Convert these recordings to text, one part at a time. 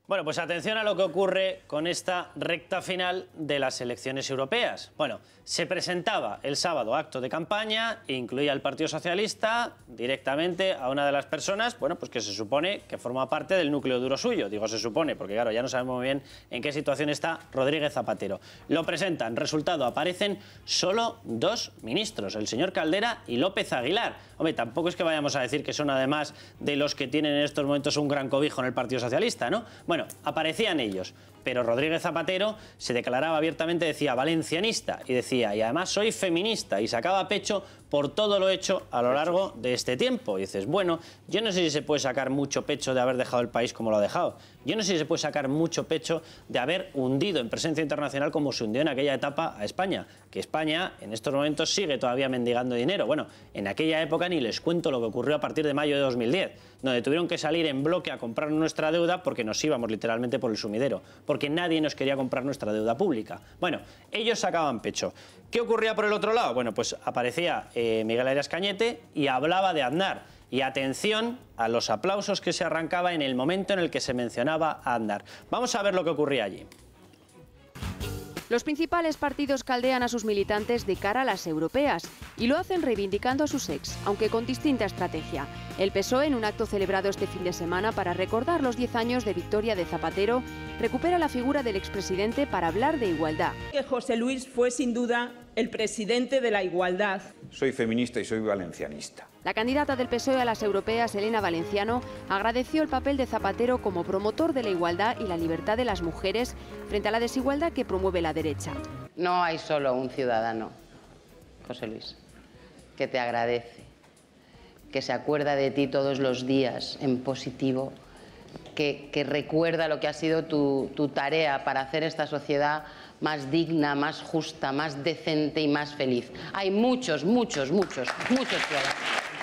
Bueno, pues atención a lo que ocurre con esta recta final de las elecciones europeas. Bueno, se presentaba el sábado acto de campaña e incluía al Partido Socialista directamente a una de las personas, bueno, pues que se supone que forma parte del núcleo duro suyo. Digo se supone, porque claro, ya no sabemos muy bien en qué situación está Rodríguez Zapatero. Lo presentan, resultado, aparecen solo dos ministros, el señor Caldera y López Aguilar. Hombre, tampoco es que vayamos a decir que son además de los que tienen en estos momentos un gran cobijo en el Partido Socialista, ¿no? Bueno, aparecían ellos, pero Rodríguez Zapatero se declaraba abiertamente, decía valencianista y decía, y además soy feminista, y sacaba pecho por todo lo hecho a lo largo de este tiempo. Y dices, bueno, yo no sé si se puede sacar mucho pecho de haber dejado el país como lo ha dejado. Yo no sé si se puede sacar mucho pecho de haber hundido en presencia internacional como se hundió en aquella etapa a España. Que España en estos momentos sigue todavía mendigando dinero. Bueno, en aquella época ni les cuento lo que ocurrió a partir de mayo de 2010, donde tuvieron que salir en bloque a comprar nuestra deuda porque nos íbamos literalmente por el sumidero, porque nadie nos quería comprar nuestra deuda pública. Bueno, ellos sacaban pecho. ¿Qué ocurría por el otro lado? Bueno, pues aparecía Miguel Arias Cañete y hablaba de Aznar. Y atención a los aplausos que se arrancaba en el momento en el que se mencionaba a Aznar. Vamos a ver lo que ocurría allí. Los principales partidos caldean a sus militantes de cara a las europeas y lo hacen reivindicando a sus ex, aunque con distinta estrategia. El PSOE, en un acto celebrado este fin de semana para recordar los 10 años de victoria de Zapatero, recupera la figura del expresidente para hablar de igualdad. Que José Luis fue sin duda el presidente de la igualdad. Soy feminista y soy valencianista. La candidata del PSOE a las europeas, Elena Valenciano, agradeció el papel de Zapatero como promotor de la igualdad y la libertad de las mujeres frente a la desigualdad que promueve la derecha. No hay solo un ciudadano, José Luis, que te agradece, que se acuerda de ti todos los días en positivo, que recuerda lo que ha sido tu tarea para hacer esta sociedad más digna, más justa, más decente y más feliz. Hay muchos ciudadanos.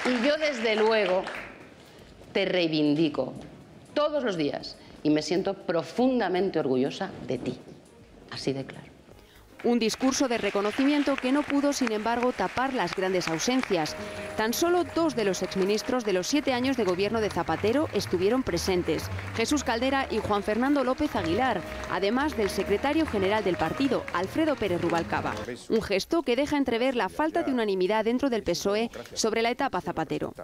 Y yo, desde luego, te reivindico todos los días y me siento profundamente orgullosa de ti. Así de claro. Un discurso de reconocimiento que no pudo, sin embargo, tapar las grandes ausencias. Tan solo dos de los exministros de los 7 años de gobierno de Zapatero estuvieron presentes: Jesús Caldera y Juan Fernando López Aguilar, además del secretario general del partido, Alfredo Pérez Rubalcaba. Un gesto que deja entrever la falta de unanimidad dentro del PSOE sobre la etapa Zapatero.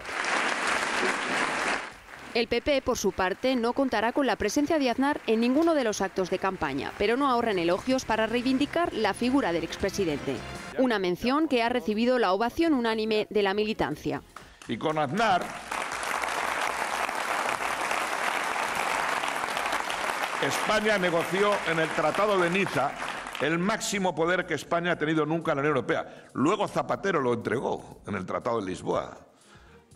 El PP, por su parte, no contará con la presencia de Aznar en ninguno de los actos de campaña, pero no ahorran elogios para reivindicar la figura del expresidente. Una mención que ha recibido la ovación unánime de la militancia. Y con Aznar, España negoció en el Tratado de Niza el máximo poder que España ha tenido nunca en la Unión Europea. Luego Zapatero lo entregó en el Tratado de Lisboa,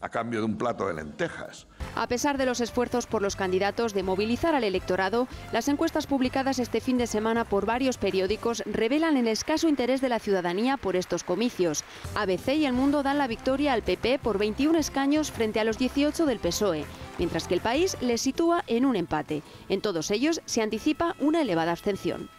a cambio de un plato de lentejas. A pesar de los esfuerzos por los candidatos de movilizar al electorado, las encuestas publicadas este fin de semana por varios periódicos revelan el escaso interés de la ciudadanía por estos comicios. ABC y El Mundo dan la victoria al PP por 21 escaños frente a los 18 del PSOE, mientras que El País les sitúa en un empate. En todos ellos se anticipa una elevada abstención.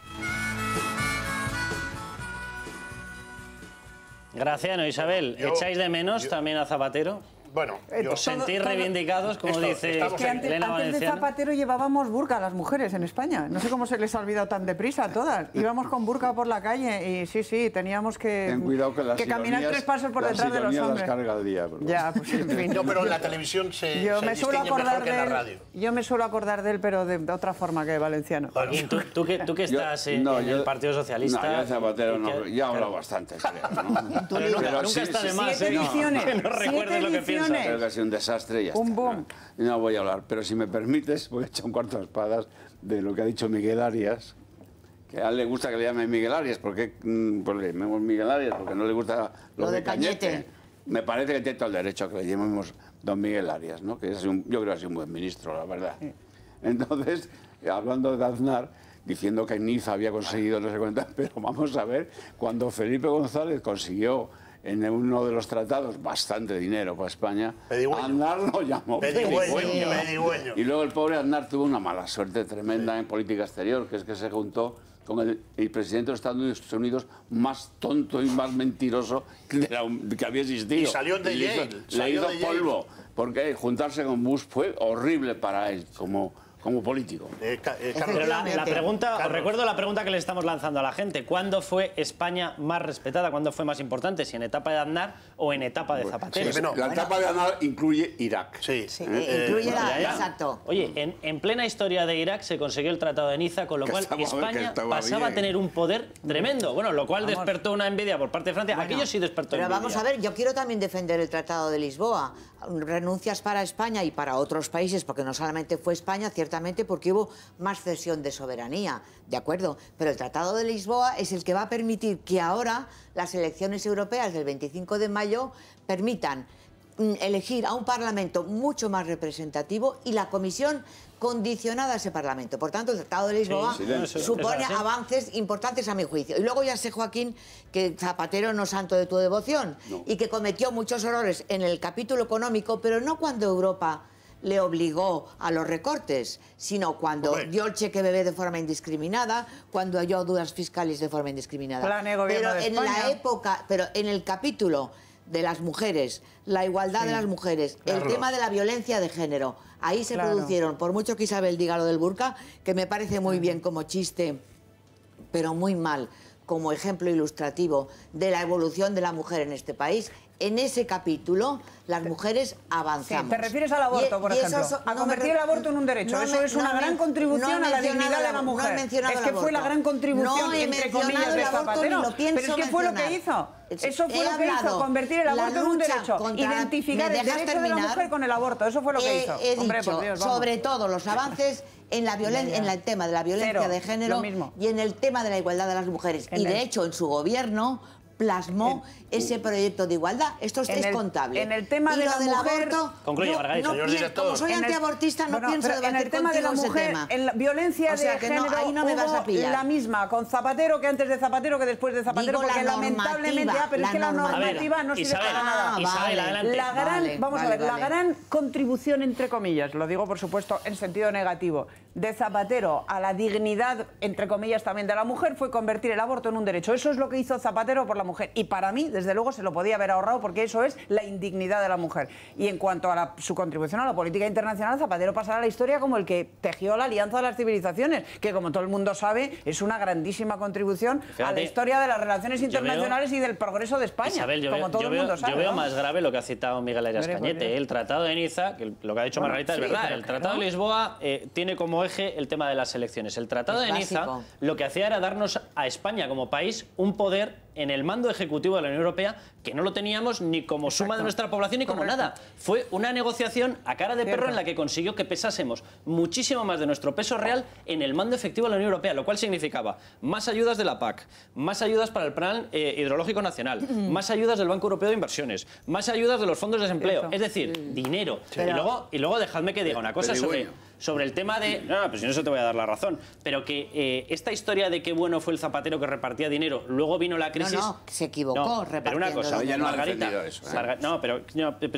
Graciano, Isabel, ¿echáis de menos también a Zapatero? Bueno, ¿os sentís reivindicados, como dice Elena Valenciano? Antes de Zapatero llevábamos burka las mujeres en España. No sé cómo se les ha olvidado tan deprisa a todas. Íbamos con burka por la calle y sí, teníamos que caminar 3 pasos por detrás de los hombres. Las carga al día, ya, pues en fin. No, pero en la televisión se distingue mejor que en la radio. Yo me suelo acordar de él, pero de otra forma que Valenciano. Bueno, ¿Tú que estás en el Partido Socialista? No, yo de Zapatero no, ya he hablado bastante, creo, ¿no? Pero nunca está de más, que no recuerdes lo que piensas. Creo que ha sido un desastre y ya está. No voy a hablar, pero si me permites, voy a echar un cuarto de espadas de lo que ha dicho Miguel Arias, que a él le gusta que le llamen Miguel Arias. ¿Por qué pues le llamemos Miguel Arias? Porque no le gusta lo de Cañete. Me parece que tiene todo el derecho a que le llamemos don Miguel Arias, ¿no? Que yo creo que ha sido un buen ministro, la verdad. Entonces, hablando de Aznar, diciendo que en Niza había conseguido no sé cuántas, pero vamos a ver, cuando Felipe González consiguió en uno de los tratados bastante dinero para España, Aznar lo llamó Pedigüeño. Y luego el pobre Aznar tuvo una mala suerte tremenda en política exterior, que es que se juntó con el presidente de los Estados Unidos más tonto y más mentiroso que había existido. Y salió de Yale. Le hizo polvo, porque juntarse con Bush fue horrible para él, como como político. Pero la pregunta, os recuerdo la pregunta que le estamos lanzando a la gente. ¿Cuándo fue España más respetada? ¿Cuándo fue más importante? ¿Si en etapa de Aznar o en etapa de Zapatero? Sí, la etapa de Aznar incluye Irak. Incluye exacto. Oye, en plena historia de Irak se consiguió el Tratado de Niza, con lo cual España pasaba a tener un poder tremendo. Bueno, lo cual despertó una envidia por parte de Francia. Aquello sí despertó envidia. Pero vamos a ver, yo quiero también defender el Tratado de Lisboa. Renuncias para España y para otros países, porque no solamente fue España, ciertamente porque hubo más cesión de soberanía, ¿de acuerdo? Pero el Tratado de Lisboa es el que va a permitir que ahora las elecciones europeas del 25 de mayo permitan elegir a un Parlamento mucho más representativo y la Comisión condicionada a ese Parlamento. Por tanto, el Tratado de Lisboa supone avances importantes a mi juicio. Y luego ya sé, Joaquín, que Zapatero no es santo de tu devoción y que cometió muchos errores en el capítulo económico, pero no cuando Europa le obligó a los recortes, sino cuando dio el cheque bebé de forma indiscriminada, cuando dio dudas fiscales de forma indiscriminada. Pero en la época, pero en el capítulo de las mujeres, la igualdad de las mujeres, el tema de la violencia de género, ahí se produjeron, por mucho que Isabel diga lo del burka, que me parece muy bien como chiste, pero muy mal como ejemplo ilustrativo de la evolución de la mujer en este país. En ese capítulo, las mujeres avanzamos. Sí, te refieres al aborto, por ejemplo. A convertir el aborto en un derecho. Eso es una gran contribución a la dignidad de la mujer. Es que fue la gran contribución, entre comillas, de Zapatero. Pero es que fue lo que hizo. Eso fue lo que hizo, convertir el aborto en un derecho. Identificar el derecho de la mujer con el aborto. Eso fue lo que hizo. Hombre, por Dios, sobre todo los avances en la violencia, en el tema de la violencia de género y en el tema de la igualdad de las mujeres. Y de hecho, en su gobierno plasmó ese proyecto de igualdad. Esto es contable. En el tema de la mujer... Concluye, Margarita. Señor director. Como soy antiabortista, no pienso debatir contigo ese tema. En la violencia de género ahí no me vas a pillar. La misma con Zapatero, que antes de Zapatero, que después de Zapatero, porque lamentablemente... pero es que la normativa no sirve para nada. Isabel, adelante. Vamos a ver, la gran contribución, entre comillas, lo digo por supuesto en sentido negativo, de Zapatero a la dignidad, entre comillas, también de la mujer, fue convertir el aborto en un derecho. Eso es lo que hizo Zapatero por la mujer. Y para mí, desde luego, se lo podía haber ahorrado, porque eso es la indignidad de la mujer. Y en cuanto a su contribución a la política internacional, Zapatero pasará a la historia como el que tejió la Alianza de las Civilizaciones, que, como todo el mundo sabe, es una grandísima contribución a la historia de las relaciones internacionales y del progreso de España. Isabel, como todo el mundo sabe. Yo veo más grave lo que ha citado Miguel Arias Cañete. El Tratado de Niza, que lo que ha dicho Margarita es verdad. El Tratado de Lisboa tiene como eje el tema de las elecciones. El Tratado de Niza lo que hacía era darnos a España como país un poder en el mando ejecutivo de la Unión Europea que no lo teníamos ni como suma de nuestra población ni como nada. Fue una negociación a cara de perro en la que consiguió que pesásemos muchísimo más de nuestro peso real en el mando efectivo de la Unión Europea, lo cual significaba más ayudas de la PAC, más ayudas para el Plan Hidrológico Nacional, más ayudas del Banco Europeo de Inversiones, más ayudas de los fondos de desempleo, es decir, dinero. Y luego dejadme que diga una cosa sobre el tema de... No, pues si no, eso te voy a dar la razón. Pero que esta historia de qué bueno fue el Zapatero que repartía dinero, luego vino la crisis... No, se equivocó repartiendo. Pero una cosa, ella no Margarita, eso, pero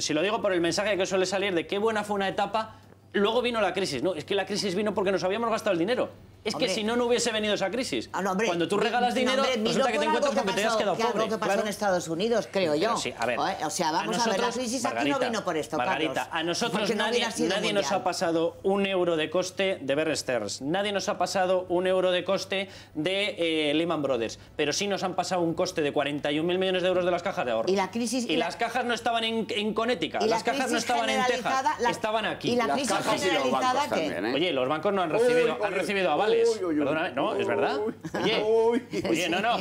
si lo digo por el mensaje que suele salir de qué buena fue una etapa, luego vino la crisis. No, es que la crisis vino porque nos habíamos gastado el dinero. Es que si no, no hubiese venido esa crisis. Cuando tú regalas dinero, resulta que te encuentras con que te has quedado pobre. Algo que pasó en Estados Unidos, creo yo. Sí, a ver, o sea, vamos a ver, la crisis aquí no vino por esto, Margarita, Carlos. a nosotros nadie nos ha pasado €1 de coste de Bear Stearns. Nadie nos ha pasado €1 de coste de Lehman Brothers. Pero sí nos han pasado un coste de 41.000 millones de euros de las cajas de ahorro. Y la crisis... Y las cajas no estaban en Connecticut, las cajas no estaban en Texas, estaban aquí. Y la crisis generalizada, ¿qué? Oye, los bancos no han recibido avales. Perdóname, no, es verdad. Oye, no,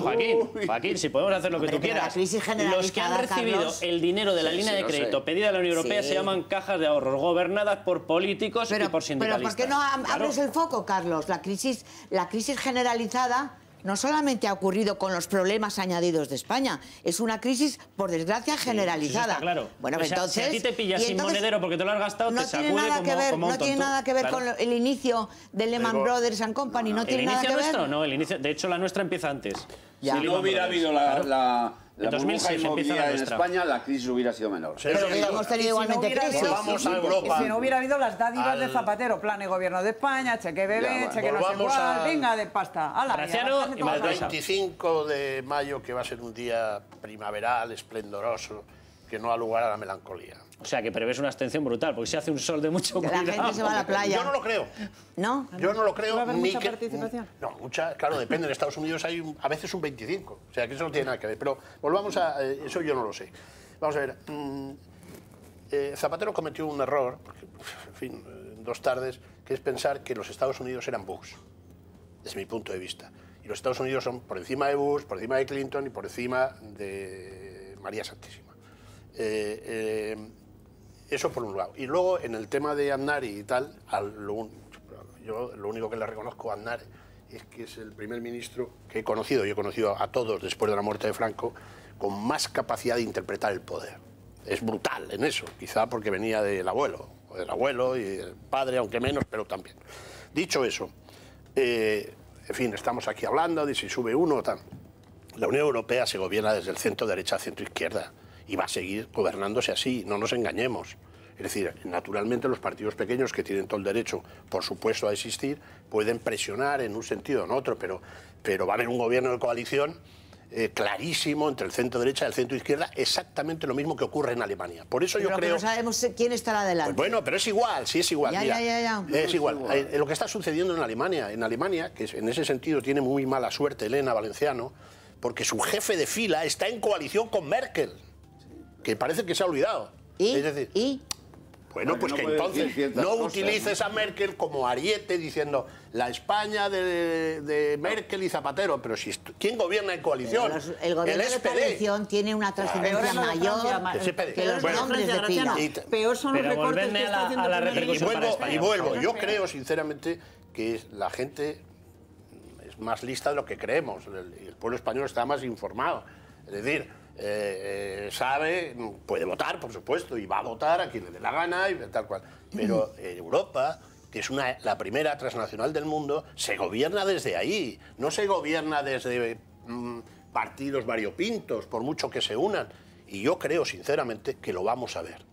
Joaquín, si podemos hacer lo que tú quieras. Los que han recibido el dinero de la línea de crédito pedida a la Unión Europea se llaman cajas de ahorros, gobernadas por políticos y por sindicalistas. Pero ¿por qué no abres el foco, Carlos? La crisis generalizada no solamente ha ocurrido con los problemas añadidos de España, es una crisis, por desgracia, generalizada. Está claro. Bueno, entonces, si a ti te pillas sin monedero porque te lo has gastado, te sacude como un No tiene nada que ver con el inicio de Lehman Brothers and Company, no tiene nada que ver. ¿El inicio nuestro? No, el inicio, de hecho la nuestra empieza antes. Si no hubiera habido la burbuja inmobiliaria en España, la crisis hubiera sido menor. Pero hemos tenido igualmente crisis. Vamos a Europa. Si no hubiera habido las dádivas de Zapatero, plan de gobierno de España, cheque bebé, cheque no sé cuál, venga de pasta. Y el 25 de mayo, que va a ser un día primaveral, esplendoroso, que no da lugar a la melancolía. O sea, que prevés una abstención brutal, porque si hace un sol de mucho cuidado... La gente se va a la playa. Yo no lo creo. ¿No? Yo no lo creo. ¿Va a haber ni mucha que, participación? No, mucha, claro, depende. En Estados Unidos hay a veces un 25. O sea, que eso no tiene nada que ver. Pero volvamos a... eso yo no lo sé. Vamos a ver. Zapatero cometió un error, porque, en fin, en 2 tardes, que es pensar que los Estados Unidos eran Bush, desde mi punto de vista. Y los Estados Unidos son por encima de Bush, por encima de Clinton y por encima de María Santísima. Eso por un lado. Y luego, en el tema de Aznar y tal, yo lo único que le reconozco a Aznar es que es el primer ministro que he conocido, yo he conocido a todos después de la muerte de Franco, con más capacidad de interpretar el poder. Es brutal en eso, quizá porque venía del abuelo y del padre, aunque menos, pero también. Dicho eso, en fin, estamos aquí hablando de si sube uno o tal. La Unión Europea se gobierna desde el centro derecha a centro izquierda y va a seguir gobernándose así, no nos engañemos. Es decir, naturalmente los partidos pequeños, que tienen todo el derecho, por supuesto, a existir, pueden presionar en un sentido o en otro, pero va a haber un gobierno de coalición clarísimo entre el centro derecha y el centro izquierda, exactamente lo mismo que ocurre en Alemania. Por eso yo creo... no sabemos quién estará adelante. Pues bueno, pero es igual, sí es igual. Ya. Es igual. Lo que está sucediendo en Alemania, que en ese sentido tiene muy mala suerte Elena Valenciano, porque su jefe de fila está en coalición con Merkel, que parece que se ha olvidado. Es decir, bueno, pues que entonces no utilices a Merkel como ariete diciendo la España de Merkel y Zapatero, pero si ¿quién gobierna en coalición? El gobierno de coalición tiene una trascendencia mayor que los nombres de fila. Peor son los recortes que está haciendo a la repercusión para España. Y vuelvo, yo creo sinceramente que la gente es más lista de lo que creemos, el pueblo español está más informado, es decir, sabe, puede votar, por supuesto, y va a votar a quien le dé la gana y tal cual. Pero Europa, que es la primera transnacional del mundo, se gobierna desde ahí, no se gobierna desde partidos variopintos, por mucho que se unan. Y yo creo, sinceramente, que lo vamos a ver.